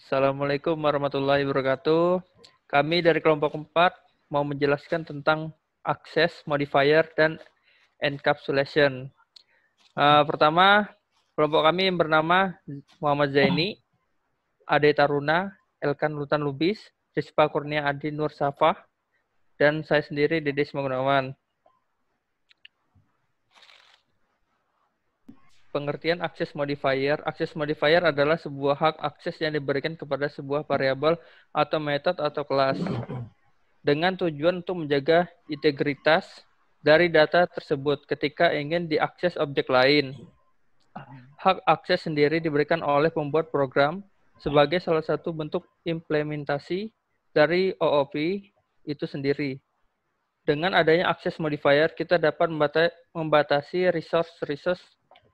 Assalamualaikum warahmatullahi wabarakatuh. Kami dari kelompok 4 mau menjelaskan tentang access modifier dan encapsulation. Pertama, kelompok kami yang bernama Muhammad Zaini, Ade Taruna, Elkan Lutan Lubis, Rizpa Kurnia Adi Nur Safah, dan saya sendiri Dedes Gunawan. Pengertian akses modifier. Akses modifier adalah sebuah hak akses yang diberikan kepada sebuah variabel atau metode atau kelas dengan tujuan untuk menjaga integritas dari data tersebut ketika ingin diakses objek lain. Hak akses sendiri diberikan oleh pembuat program sebagai salah satu bentuk implementasi dari OOP itu sendiri. Dengan adanya akses modifier, kita dapat membatasi resource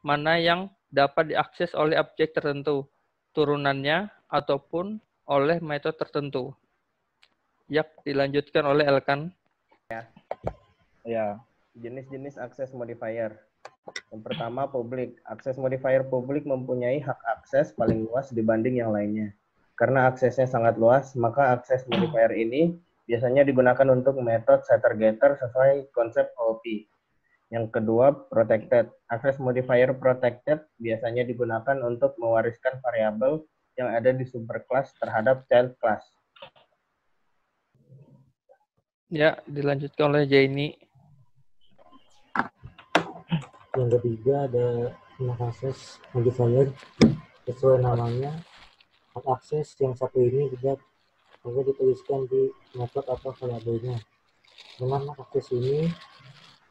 mana yang dapat diakses oleh objek tertentu, turunannya, ataupun oleh metode tertentu. Dilanjutkan oleh Elkan. Ya, jenis-jenis akses modifier. Yang pertama, publik. Akses modifier publik mempunyai hak akses paling luas dibanding yang lainnya. Karena aksesnya sangat luas, maka akses modifier ini biasanya digunakan untuk metode setter-getter sesuai konsep OOP. Yang kedua, protected. Akses modifier protected biasanya digunakan untuk mewariskan variabel yang ada di superclass terhadap child class. Ya, dilanjutkan oleh Jaini. Yang ketiga ada akses modifier. Sesuai namanya, hak akses yang satu ini tidak perlu dituliskan di metode atau variabelnya. Dengan hak akses ini,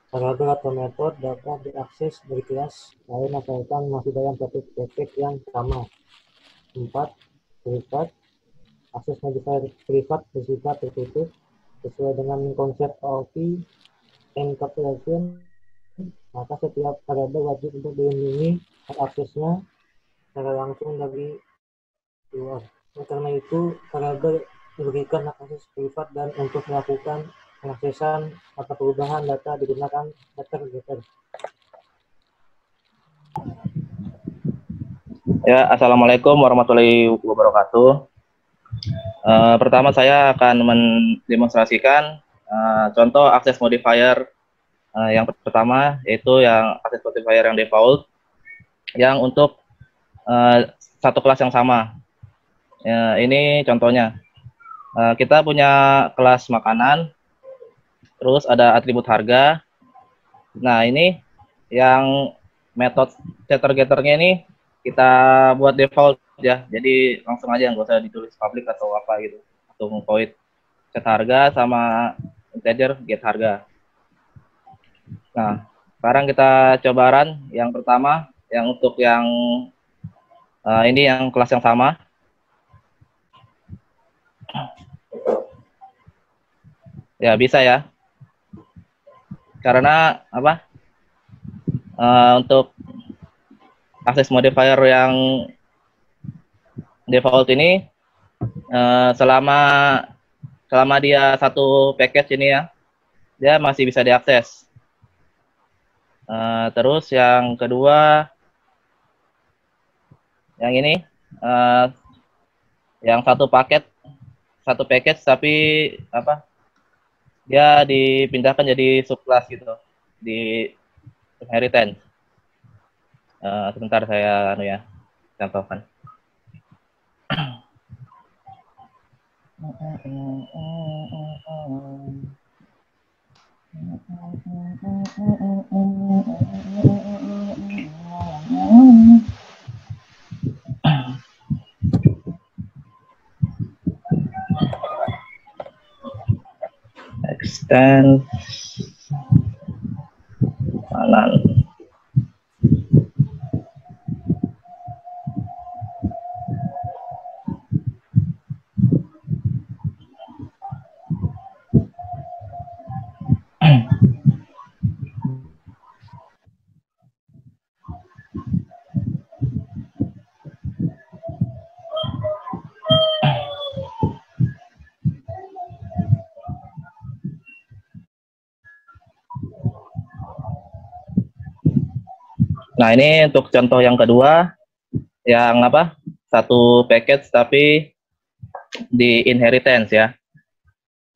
variabel atau metode dapat diakses dari kelas lain asalkan masih dalam satu paket yang sama. 4. Privat. Akses modifier privat bersifat tertutup sesuai dengan konsep OOP encapsulation, maka setiap variabel wajib untuk dilindungi hak aksesnya secara langsung dari luar. Karena itu, variabel diberikan hak akses privat dan untuk melakukan pengaksesan atau perubahan data digunakan setter-getter. Ya, assalamualaikum warahmatullahi wabarakatuh. Pertama saya akan mendemonstrasikan contoh akses modifier yang pertama, yaitu yang akses modifier yang default, yang untuk satu kelas yang sama. Ini contohnya. Kita punya kelas makanan, terus ada atribut harga. Nah, ini yang metode setter-getternya ini kita buat default ya. Jadi langsung aja, nggak usah ditulis public atau apa gitu. Atau void set harga sama integer get harga. Nah, sekarang kita coba run yang pertama, yang untuk yang ini yang kelas yang sama. Ya, bisa ya. Karena apa? Untuk akses modifier yang default ini selama dia satu package ini ya, dia masih bisa diakses. Terus yang kedua, yang ini yang satu package tapi apa? Dia dipindahkan jadi subclass gitu di inheritance. Sebentar saya contohkan. Extend kanan. Nah, ini untuk contoh yang kedua, yang apa? satu package tapi di inheritance ya.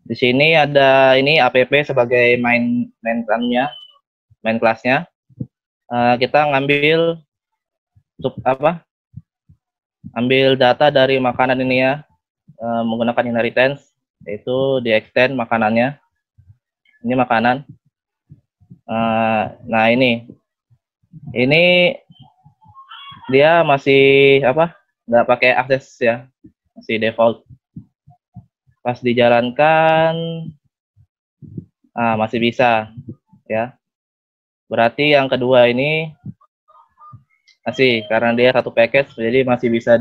Di sini ada ini app sebagai main class-nya. Kita ngambil ambil data dari makanan ini ya, menggunakan inheritance, yaitu di extend makanannya. Ini makanan. Nah ini dia masih nggak pakai akses ya, masih default. Pas dijalankan masih bisa ya. Berarti yang kedua ini masih, karena dia satu package jadi masih bisa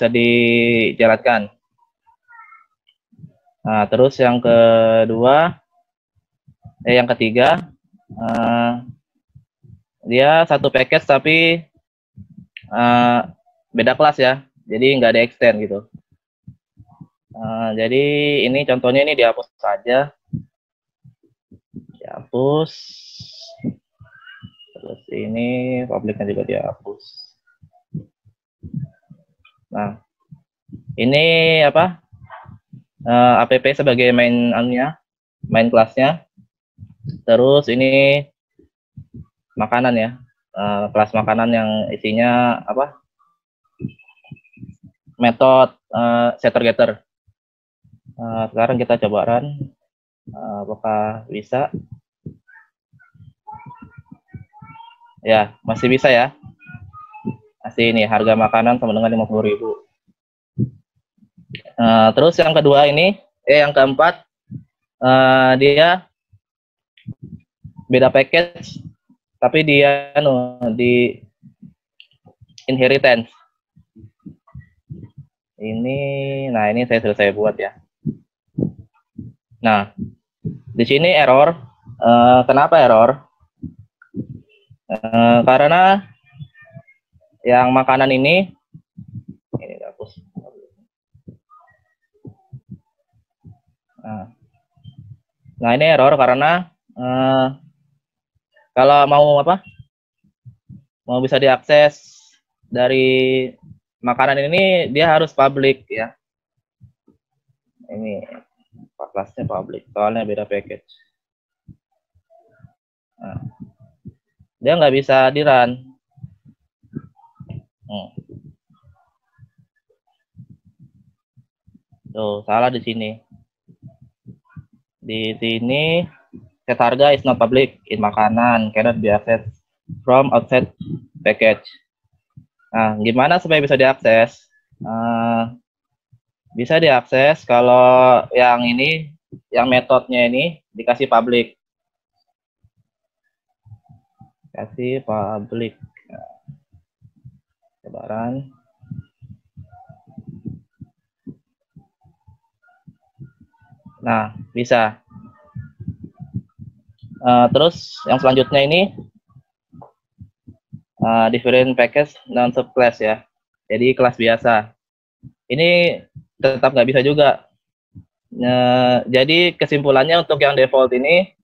dijalankan. Nah, terus yang ketiga dia satu package tapi beda kelas ya, jadi nggak ada extend gitu. Jadi ini contohnya ini dihapus saja, dihapus. Terus ini publiknya juga dihapus. Nah, ini app sebagai main kelasnya. Terus ini makanan ya, kelas makanan yang isinya metode setter getter. Sekarang kita coba run, apakah bisa? Ya, masih bisa ya. Masih ini harga makanan sama dengan 50.000. Terus yang kedua ini, yang keempat, dia beda package, tapi dia di inheritance. Ini saya selesai buat ya. Nah, di sini error. Kenapa error? Karena yang makanan ini hapus. Nah, ini error karena kalau mau bisa diakses dari makanan ini, dia harus public ya. Ini kelasnya public, soalnya beda package. Nah, dia nggak bisa di run. Tuh, salah di sini. Di sini set harga is not public in makanan, cannot be accessed from outside package. Nah, gimana supaya bisa diakses? Bisa diakses kalau yang ini, yang metodenya ini dikasih public. Kasih public. Sebaran. Nah, bisa. Terus yang selanjutnya ini different package non subclass ya. Jadi kelas biasa. Ini tetap nggak bisa juga. Jadi kesimpulannya untuk yang default ini,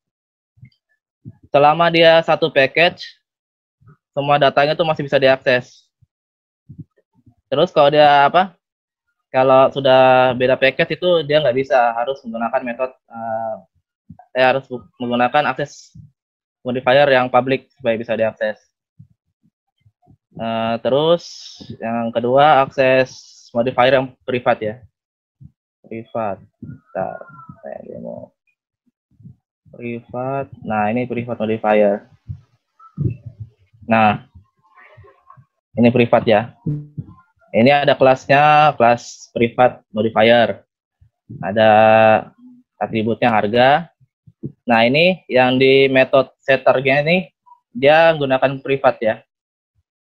selama dia satu package, semua datanya tuh masih bisa diakses. Terus kalau dia kalau sudah beda package itu dia nggak bisa, harus menggunakan metode harus menggunakan akses modifier yang public supaya bisa diakses. Terus yang kedua, akses modifier yang privat ya. Privat. Saya demo. Privat. Nah, ini privat modifier. Nah, ini privat ya. Ini ada kelasnya, kelas privat modifier. Ada atributnya harga. Nah, ini yang di metode setternya ini, dia menggunakan privat ya.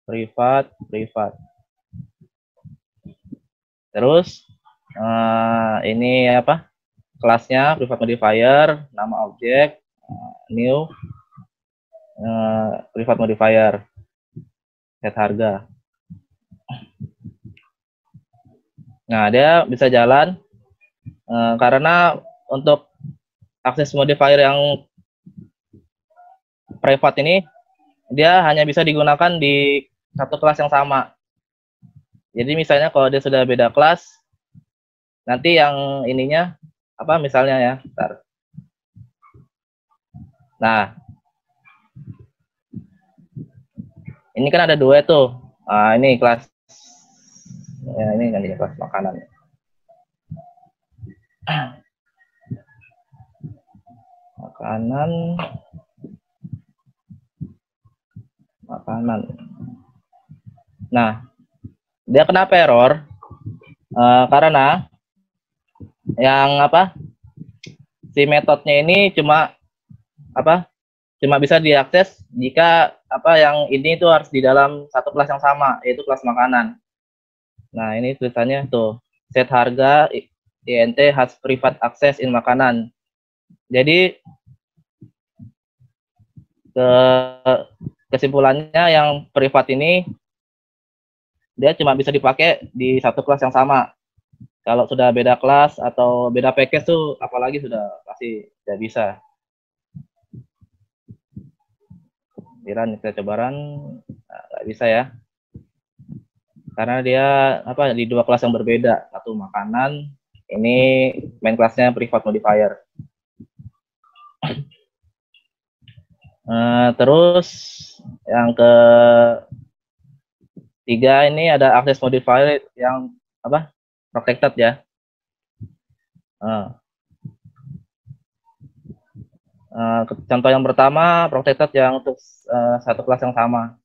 Privat. Terus, ini kelasnya privat modifier, nama objek, new, privat modifier, set harga. Nah, dia bisa jalan karena untuk akses modifier yang private ini, dia hanya bisa digunakan di satu kelas yang sama. Jadi misalnya kalau dia sudah beda kelas, nanti yang ininya apa misalnya ya, bentar. Nah, ini kan ada dua tuh. Nah, ini kelas, ya ini kan kelas makanan. Makanan. Nah, dia kenapa error? Karena yang apa? Si metodenya ini cuma apa? Cuma bisa diakses jika apa yang ini itu harus di dalam satu kelas yang sama, yaitu kelas makanan. Nah, ini tulisannya tuh, set harga INT has private access in makanan. Jadi kesimpulannya yang privat ini dia cuma bisa dipakai di satu kelas yang sama. Kalau sudah beda kelas atau beda package tuh apalagi sudah pasti tidak bisa. Kita coba run, nggak bisa ya. Karena dia apa di dua kelas yang berbeda, satu makanan, ini main kelasnya private modifier. Terus yang ketiga ini ada access modifier yang apa protected ya. Contoh yang pertama protected yang untuk satu kelas yang sama.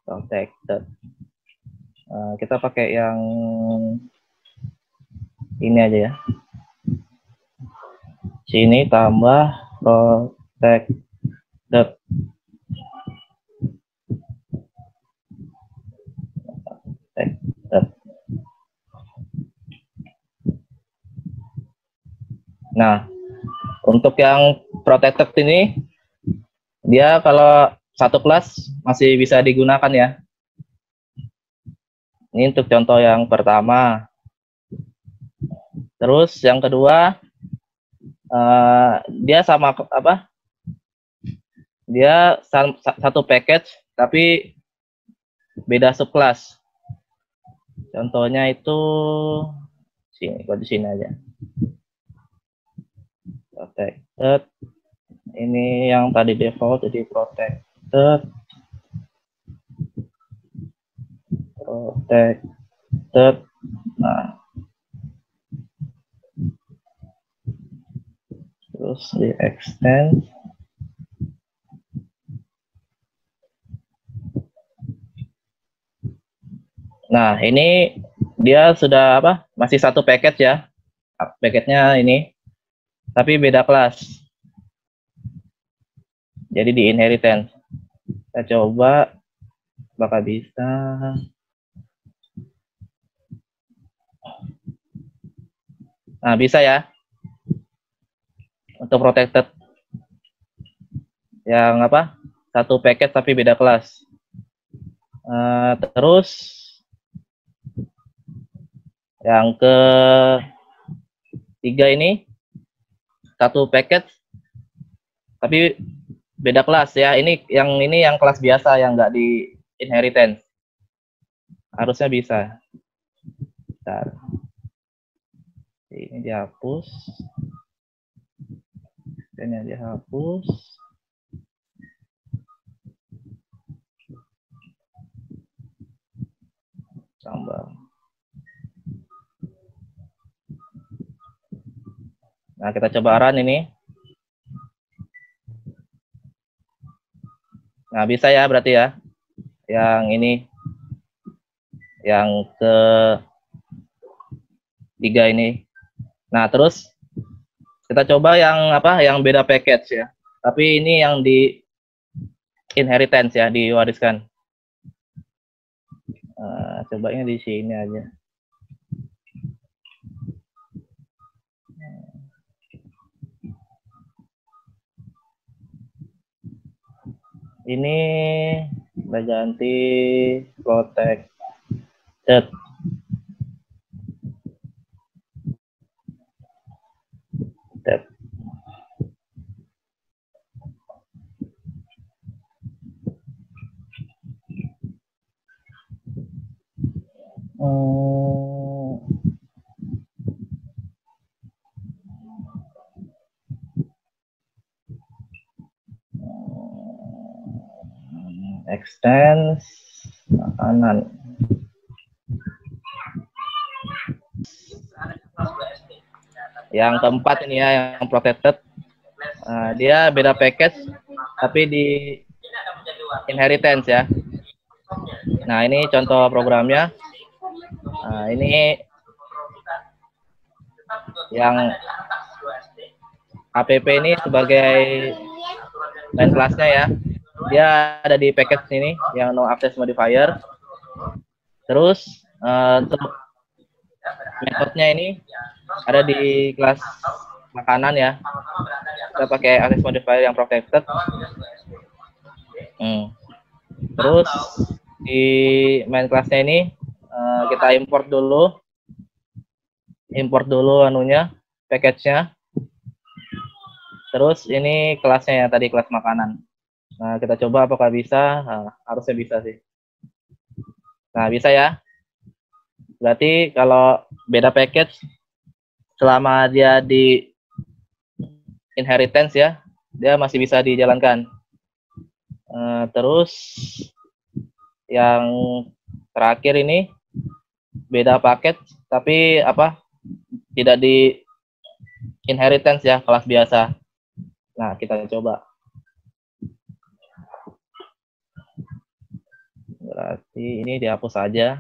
Protected. Kita pakai yang ini aja ya. Sini tambah protected. Nah, untuk yang protected ini, dia kalau satu kelas masih bisa digunakan ya. Ini untuk contoh yang pertama. Terus yang kedua, dia sama apa? Dia satu package tapi beda subclass. Contohnya itu sini, di sini aja. Protected. Ini yang tadi default jadi protected. Nah, terus di extend. Nah, ini dia sudah apa? Masih satu package ya. Package-nya ini, tapi beda kelas. Jadi di inheritance. Kita coba, bakal bisa. Nah, bisa ya. Untuk protected yang apa? Satu paket tapi beda kelas. Terus yang ketiga ini satu paket tapi beda kelas ya. Ini yang kelas biasa yang nggak di inheritance. Harusnya bisa. Bentar. Ini dihapus. Ini dihapus. Tambah. Nah, kita coba run ini. Nah, bisa ya berarti ya. Yang ini. Yang ketiga ini. Nah, terus kita coba yang apa? Yang beda package ya. Tapi ini yang di inheritance ya, diwariskan. Cobanya di sini aja. Ini kita ganti protected. Extends makanan. Yang keempat ini ya, yang protected. Dia beda package, tapi di inheritance ya. Nah, ini contoh programnya. Nah, ini yang app ini sebagai main kelasnya ya. Dia ada di package ini yang no access modifier. Terus untuk metodenya ini ada di kelas makanan ya. Kita pakai access modifier yang protected. Terus di main kelasnya ini kita import dulu anunya, package-nya. Terus ini kelasnya ya, tadi kelas makanan. Nah, kita coba apakah bisa. Nah, harusnya bisa sih. Nah, bisa ya. Berarti kalau beda package, selama dia di inheritance ya, dia masih bisa dijalankan. Terus yang terakhir ini beda paket, tapi tidak di inheritance ya, kelas biasa. Nah, kita coba. Berarti ini dihapus saja.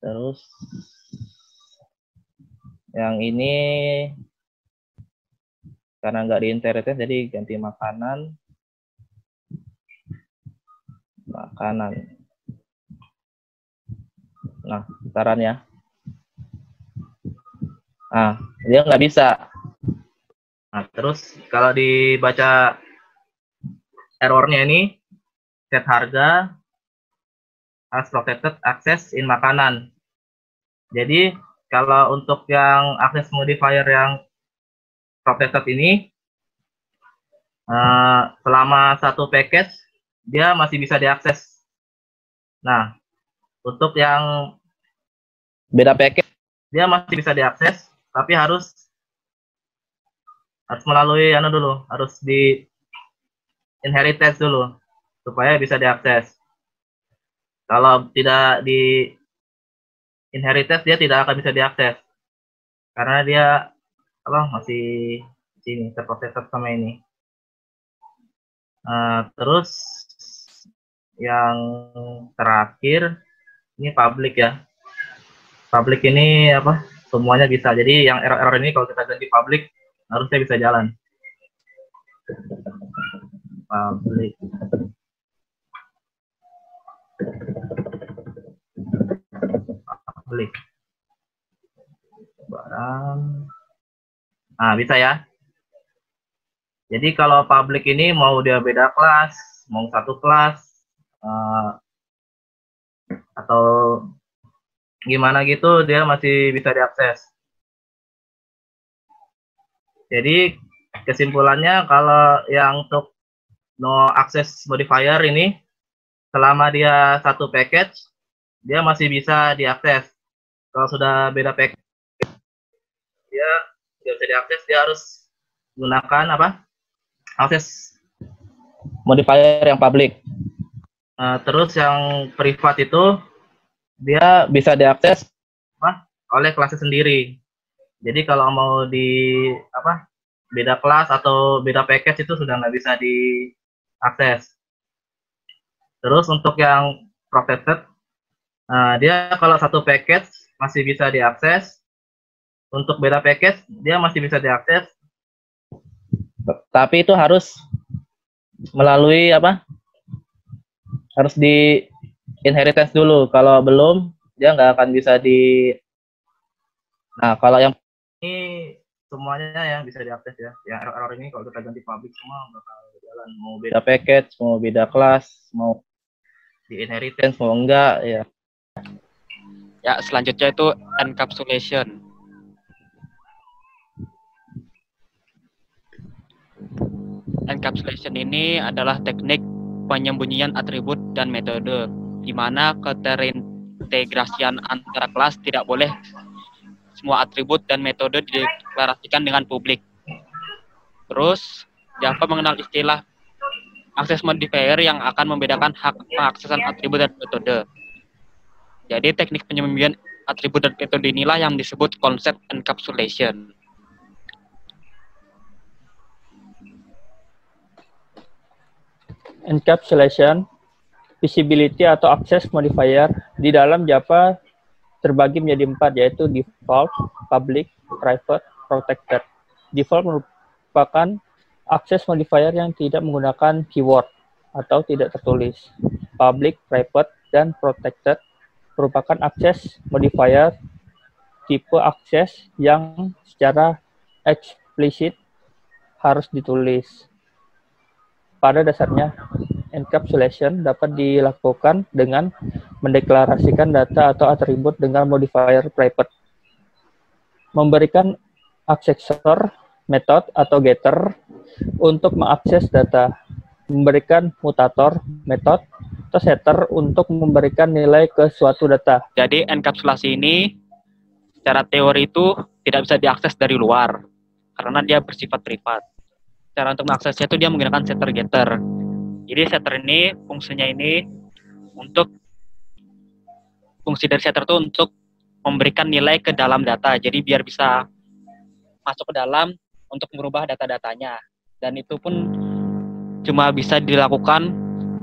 Terus yang ini karena nggak di inheritance, jadi ganti makanan. Nah, bentaran ya. Nah, dia nggak bisa. Nah, terus kalau dibaca errornya ini, set harga as protected access in makanan. Jadi kalau untuk yang access modifier yang protected ini, selama satu package dia masih bisa diakses. Nah, untuk yang beda package dia masih bisa diakses, tapi harus melalui harus di inheritance dulu supaya bisa diakses. Kalau tidak di inheritance dia tidak akan bisa diakses karena dia masih sini terprotected sama ini. Terus yang terakhir ini public ya. Public ini semuanya bisa. Jadi yang error ini kalau kita ganti public harusnya bisa jalan. Public. Barang. Nah, bisa ya. Jadi kalau public ini mau dia beda kelas, mau satu kelas, atau gimana gitu, dia masih bisa diakses. Jadi kesimpulannya kalau yang untuk no access modifier ini, selama dia satu package, dia masih bisa diakses. Kalau sudah beda package, dia tidak bisa diakses, dia harus gunakan access modifier yang public. Terus yang privat itu dia bisa diakses oleh kelasnya sendiri. Jadi kalau mau di beda kelas atau beda package itu sudah nggak bisa diakses. Terus untuk yang protected, dia kalau satu package masih bisa diakses. Untuk beda package dia masih bisa diakses. Tapi itu harus melalui harus di inheritance dulu. Kalau belum, dia nggak akan bisa di. Nah, kalau yang ini semuanya ya bisa diakses ya. Yang error ini kalau kita ganti public semua bakal jalan. Mau beda package, mau beda kelas, mau di inheritance, mau enggak ya. Ya, selanjutnya itu encapsulation. Encapsulation ini adalah teknik penyembunyian atribut dan metode di mana keterintegrasian antara kelas tidak boleh semua atribut dan metode dideklarasikan dengan publik. Terus, Java mengenal istilah access modifier yang akan membedakan hak pengaksesan atribut dan metode. Jadi, teknik penyembunyian atribut dan metode inilah yang disebut konsep encapsulation. Encapsulation, visibility atau access modifier di dalam Java terbagi menjadi 4, yaitu default, public, private, protected. Default merupakan access modifier yang tidak menggunakan keyword atau tidak tertulis. Public, private, dan protected merupakan access modifier tipe akses yang secara eksplisit harus ditulis. Pada dasarnya, encapsulation dapat dilakukan dengan mendeklarasikan data atau atribut dengan modifier private, memberikan aksesor, method atau getter untuk mengakses data, memberikan mutator, method, atau setter untuk memberikan nilai ke suatu data. Jadi enkapsulasi ini secara teori itu tidak bisa diakses dari luar karena dia bersifat privat. Cara untuk mengaksesnya itu dia menggunakan setter getter. Jadi setter ini fungsinya ini untuk fungsi dari setter itu untuk memberikan nilai ke dalam data. Jadi biar bisa masuk ke dalam untuk merubah data-datanya. Dan itu pun cuma bisa dilakukan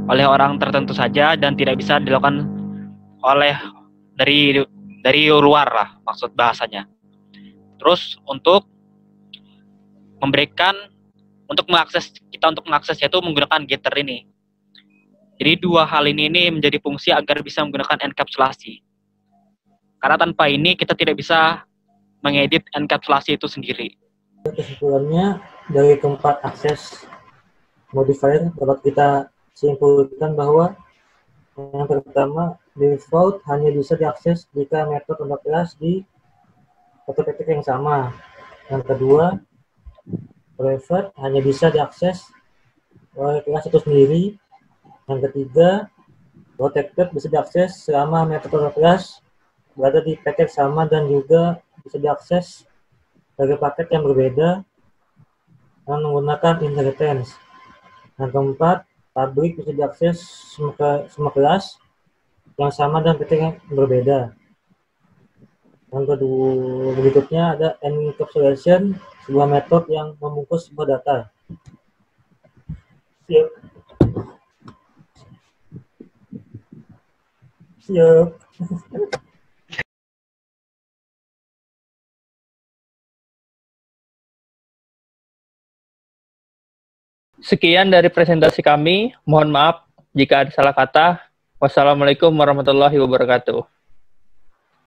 oleh orang tertentu saja dan tidak bisa dilakukan oleh dari luar lah maksud bahasanya. Terus untuk mengaksesnya itu menggunakan getter ini. Jadi dua hal ini menjadi fungsi agar bisa menggunakan enkapsulasi. Karena tanpa ini kita tidak bisa mengedit enkapsulasi itu sendiri. Kesimpulannya dari keempat akses modifier dapat kita simpulkan bahwa yang pertama, default hanya bisa diakses jika metode atau kelas di metode yang sama. Yang kedua, private hanya bisa diakses oleh kelas itu sendiri. Yang ketiga, protected bisa diakses selama metode atau kelas berada di paket sama dan juga bisa diakses dari paket yang berbeda dengan menggunakan inheritance. Yang keempat, public bisa diakses semua kelas yang sama dan paket yang berbeda. Yang kedua, berikutnya ada encapsulation, sebuah metode yang membungkus sebuah data. Siap. Sekian dari presentasi kami. Mohon maaf jika ada salah kata. Wassalamualaikum warahmatullahi wabarakatuh.